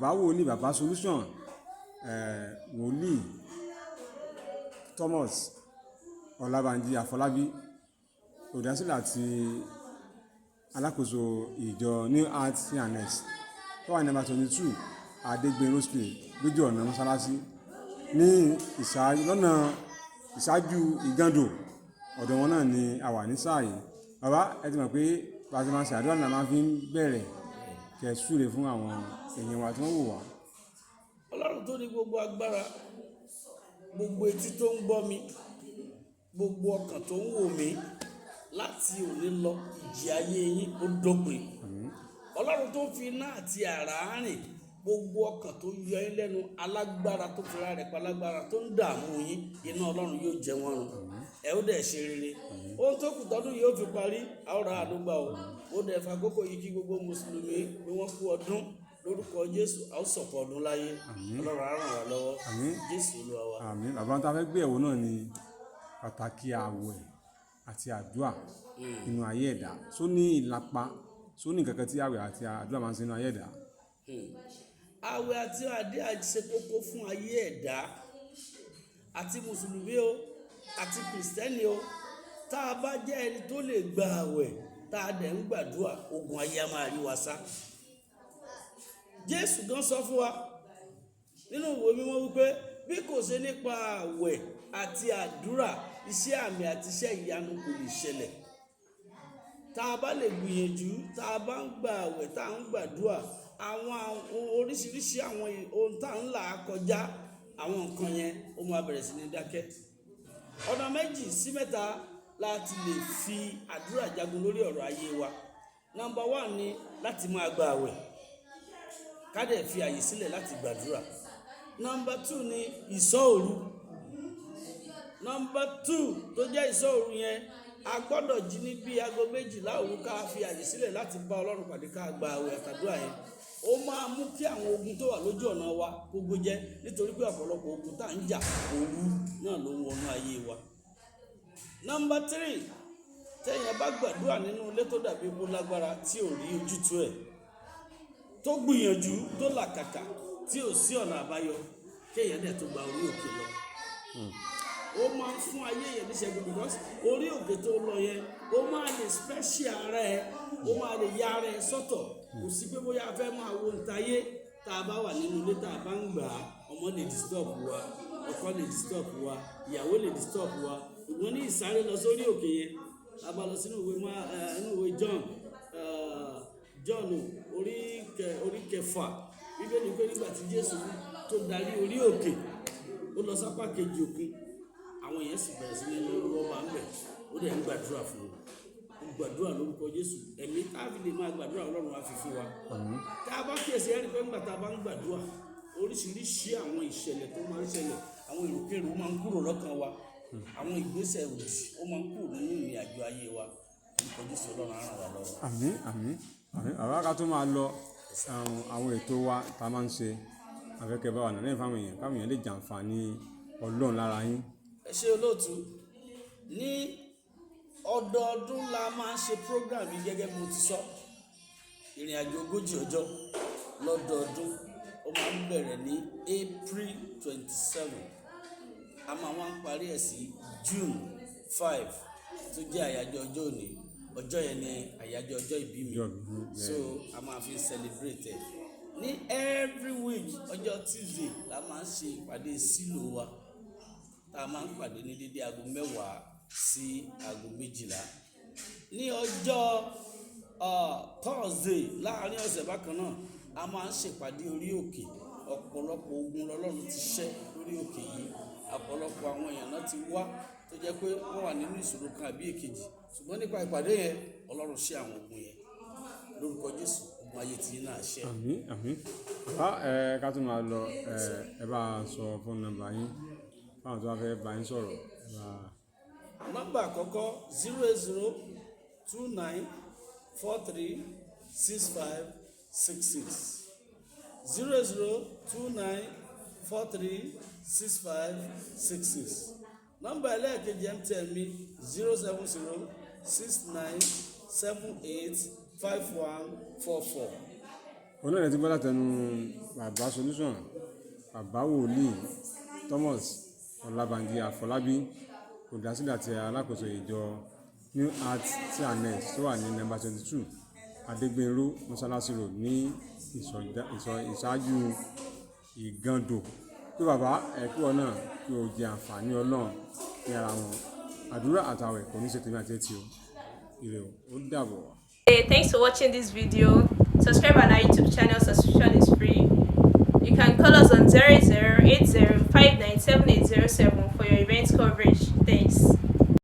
bàbá wòlíì bàbá solution wòlíì Thomas Olabanji Afolabi olùdásílẹ̀ àti alákòóso ìjọ New Art CNS tó wà ní number 22 Adégbénró Street lójú ọ̀nà mọ́sálásí ní lọ́nà ìṣáájú Ìgàndò ọ̀dọ̀ wọn náà ni a wà ní sáà yìí. Bàbá ẹ ti mọ̀ pé bá a ti máa ṣe àdúrà náà máa fi ń bẹ̀rẹ̀ kẹ́ súre fún àwọn èèyàn wa tí wọ́n wò wá. Ọlọ́run tó ní gbogbo agbára, gbogbo etí tó ń gbọ́ mi, gbogbo ọkàn tó ń wò mí, láti òní lọ ìjì ayé yín ó dópin. Ọlọ́run tó fi iná àti àrá rìn gbogbo ọkàn tó yọ yín lẹ́nu, alágbára tó fira rẹ̀ pa alágbára tó ń dààmú yín, iná Ọlọ́run yóò jẹ wọ́n run. Ẹ ó dẹ̀ ṣe rere. Ohun tó kù tọ́dún yóò fi parí àwòrán àdúgbà o. Ó dẹ̀ fa àkókò yìí kí gbogbo mùsùlùmí bí wọ́n kú ọdún lórúkọ Jésù, a ó sọ̀pọ̀ ọdún láyé. Ọlọ́run á ràn wá lọ́wọ́. Jésù Olúwa wa. Àmín. Bàbá tá a fẹ́ gbé ẹ̀wò náà ni pàtàkì àwẹ̀ àti àdúrà nínú ayé ẹ̀dá. Só ní ìlapa, só ní nǹkan kan tí àwẹ̀ àti àdúrà máa ń ṣe nínú ayé ẹ̀dá. Àwẹ̀ àti àdúrà ṣe kókó fún ayé ẹ̀dá, àti mùsùlùmí o àti kìrìsìtẹ́nì o. Tá a bá jẹ́ ẹni tó lè gba àwẹ̀ tá a dẹ̀ ń gbàdúrà, ogun ayé a máa rí wa sá. Jésù gan sọ fún wa nínú ìwé mímọ́ wípé bí kò ṣe nípa àwẹ̀ àti àdúrà, iṣẹ́ àmì àti iṣẹ́ ìyanu kò lè ṣẹlẹ̀. Tá a bá lè gbìyànjú, tá a bá ń gba àwẹ̀ tá a ń gbàdúrà, àwọn oríṣiríṣi àwọn ohun tá a ń là kọjá, àwọn nǹkan yẹn ó máa bẹ̀rẹ̀ sí ní dákẹ́. Ọ̀nà 2 sí 3 láti lè fi àdúrà jagun lórí ọ̀rọ̀ ayé wa. Number 1 ni láti máa gba àwẹ̀, ká dẹ̀ fi àyè sílẹ̀ láti gbàdúrà. Number 2 ni ìsọ́ òru. Number 2 tó jẹ́ ìsọ́ òru yẹn, a gbọ́dọ̀ jí ní bí aago 12 òru ká fi àyè sílẹ̀ láti bá Ọlọ́run pàdé ká gba àwẹ̀ àtàdúrà yẹn. Ó máa mú kí àwọn ogun tó wà lójú ọ̀nà wa gbogbo jẹ́, nítorí pé ọ̀pọ̀lọpọ̀ ogun tá ń jà òru náà ló ń wọnú ayé wa. Number 3, tẹ́yìn bá gbàdúrà nínú ilé tó dàbí epo lágbára tí ò rí ojútùú ẹ̀, tó gbìyànjú tó làkàkà tí ò sí ọ̀nà àbáyọ, kéèyàn dẹ̀ tó gba orí òkè lọ. Ó máa ń fún ayé yẹn ní ṣẹ́gun, because orí òkè tó lọ yẹn ó máa lè special ara ẹ, ó máa lè ya ara ẹ sọ́tọ̀. Kò sí pé bóyá a fẹ́ máa wo ntayé tá a bá wà nínú ilé tá a bá ń gbà á, ọmọ lè disturb wa, ọkọ lè disturb wa, ìyàwó lè disturb wa. Ṣùgbọ́n ní ìsáré lọ sórí òkè yẹn, a bá lọ sínú ìwé John orí 6, Bíbélì pé nígbà tí Jésù tó darí orí òkè, ó lọ sápá kejì òkun, àwọn èèyàn sì bẹ̀rẹ̀ sí ní lọ́wọ́ bá ń bẹ̀, ó dẹ̀ ń gbàdúrà fún wọn. Ó gbàdúrà lórúkọ Jésù, ẹ̀mí táàbí lè máa gbàdúrà Ọlọ́run á fi fún wa. Tá a bá kíyèsí ẹ̀rí pé nígbà tá a bá ń gbàdúrà, oríṣiríṣi àwọn ìṣẹ̀lẹ̀ tó máa ń ṣẹlẹ̀, àwọn ìròkèrò máa ń kúrò lọ́kàn wa, àwọn ìgbésẹ̀ òdì ó máa ń kúrò nínú ìrìn àjò ayé wa. Lórúkọ Jésù Ọlọ́run á ràn wá lọ́wọ́. Àmín, àmín, àmín. Àwa ká tó máa lọ àwọn ètò wa tá a máa ń ṣe, afẹ́kẹ́ bá wà náà lẹ́yìn fáwọn èèyàn, káwọn èèyàn lè jàǹfààní Ọlọ́run lára yín. Ẹ ṣé olóòtú. Ní ọdọọdún la máa ń ṣe program yìí gẹ́gẹ́ bí mo ti sọ. Ìrìn àjò 40 ọjọ́ lọ́dọọdún, ó máa ń bẹ̀rẹ̀ ní April 27. A máa wá ń parí ẹ̀ sí June 5 tó jẹ́ àyájọ́ ọjọ́ òní. Ọjọ́ yẹn ni àyájọ́ ọjọ́ ìbí mi. So a máa fi celebrate ẹ̀. Ní every week ọjọ́ Tuesday la máa ń ṣe ìpàdé sílò wa, tá a máa ń pàdé ní dédé aago 10 sí aago 12. Ní ọjọ́ Thursday láàárín ọ̀sẹ̀ bákan náà, a máa ń ṣèpàdé orí òkè. Ọ̀pọ̀lọpọ̀ ogun l'Ọlọ́run ti ṣẹ́ lórí òkè yìí. Ọ̀pọ̀lọpọ̀ àwọn èèyàn náà ti wá tó jẹ́ pé wọ́n wà nínú ìṣòro kan àbí èkejì, ṣùgbọ́n nípa ìpàdé yẹn Ọlọ́run ṣẹ́ àwọn ogun yẹn. Lórúkọ Jésù, ogun ayé tí náà ṣẹ́. Àmín, àmín. Ká tó máa lọ, ẹ bá sọ fóònù nọ́mbà yín fáwọn tó bá fẹ́ bá yín sọ̀rọ̀. Nọ́mbà àkọ́kọ́ 0029436566 0029436566. Nọ́mbà ẹlẹ́ẹ̀kejì MTN mi 07069785144. onílẹ̀ tí gbọ́dọ̀ tẹnu bàbá solution bàbá wòlíì Thomas Olabanji Afolabi olùdásílẹ̀ àti alákòóso ìjọ New Ati Adura tó wà ní nọ́mbà 22 Adégbénró Mọ́sálásí Road ní ìṣáájú Ìgàndò pé bàbá ẹ̀kú ọ̀nà kí o jẹ àǹfààní Ọlọ́run ní ara wọn. Àdúrà àtàwẹ̀ kò ní ṣe tèmi àti ẹtì o. Ire o, ó dàbọ̀. Hey, thanks for watching this video. Subscribe on our YouTube channel. Subscription is free. You can call us on 0080597807 for your event coverage. Thanks.